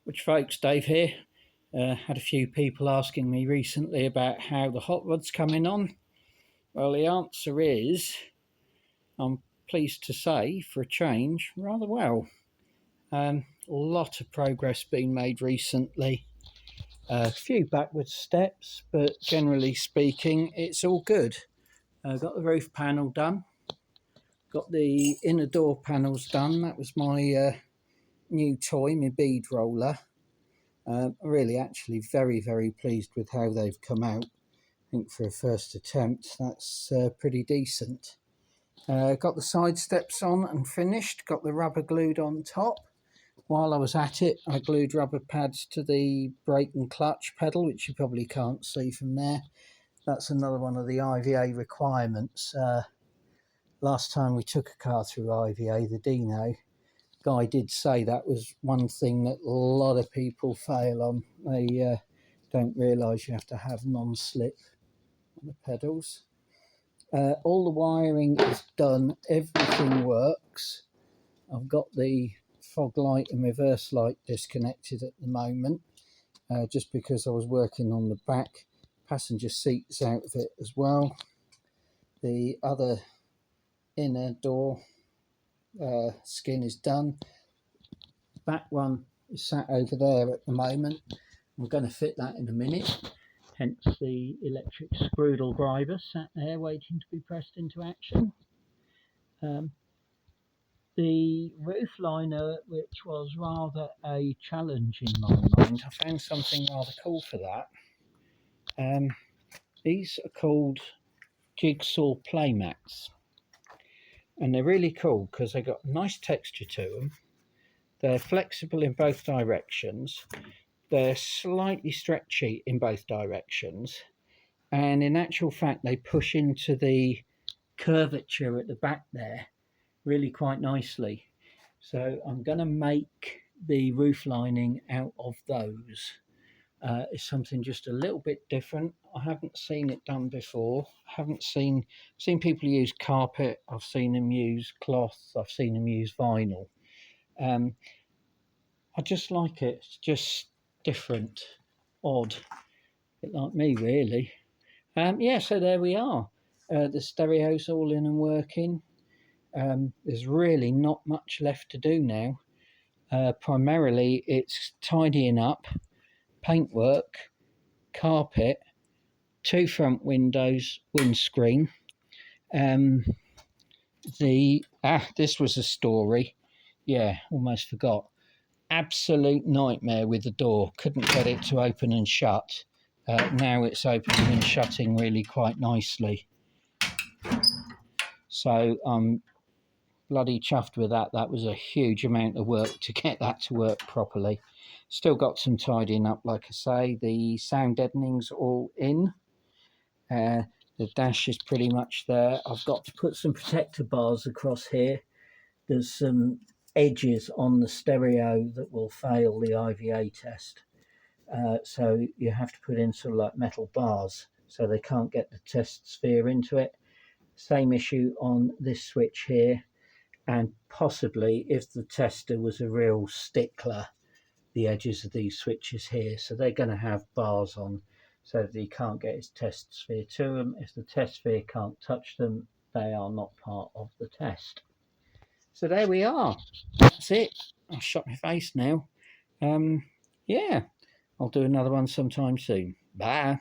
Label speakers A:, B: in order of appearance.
A: Which folks, Dave here. Had a few people asking me recently about how the hot rod's coming on. Well, the answer is, I'm pleased to say, for a change, rather well. A lot of progress being made recently. A few backward steps, but generally speaking, it's all good. Got the roof panel done. Got the inner door panels done. That was my new toy, my bead roller. Really, actually, very, very pleased with how they've come out. I think for a first attempt, that's pretty decent. Got the side steps on and finished. Got the rubber glued on top. While I was at it, I glued rubber pads to the brake and clutch pedal, which you probably can't see from there. That's another one of the IVA requirements. Last time we took a car through IVA, the Dino, guy did say that was one thing that a lot of people fail on. They don't realise you have to have non-slip on the pedals. All the wiring is done, everything works. I've got the fog light and reverse light disconnected at the moment, just because I was working on the back. Passenger seats out of it as well. The other inner door skin is done. Back one is sat over there at the moment. I'm going to fit that in a minute, hence the electric screwdle driver sat there waiting to be pressed into action. The roof liner, which was rather a challenge in my mind, I found something rather cool for that. These are called jigsaw playmats, and they're really cool because they've got a nice texture to them. They're flexible in both directions. They're slightly stretchy in both directions. And in actual fact, they push into the curvature at the back there really quite nicely. So I'm going to make the roof lining out of those. It's something just a little bit different. I haven't seen it done before. I haven't seen people use carpet. I've seen them use cloth. I've seen them use vinyl. I just like it. It's just different, odd, a bit like me, really. Yeah, so there we are. The stereo's all in and working. There's really not much left to do now. Primarily, it's tidying up, paintwork, carpet, 2 front windows, windscreen. This was a story. Yeah, almost forgot. Absolute nightmare with the door. Couldn't get it to open and shut. Now it's opening and shutting really quite nicely. So I'm bloody chuffed with that. That was a huge amount of work to get that to work properly. Still got some tidying up, like I say. The sound deadening's all in. The dash is pretty much there. I've got to put some protector bars across here. There's some edges on the stereo that will fail the IVA test. So you have to put in sort of like metal bars so they can't get the test sphere into it. Same issue on this switch here, and possibly if the tester was a real stickler, the edges of these switches here. So they're going to have bars on so that he can't get his test sphere to them. If the test sphere can't touch them, they are not part of the test. So there we are. That's it. I'll shut my face now. Yeah, I'll do another one sometime soon. Bye.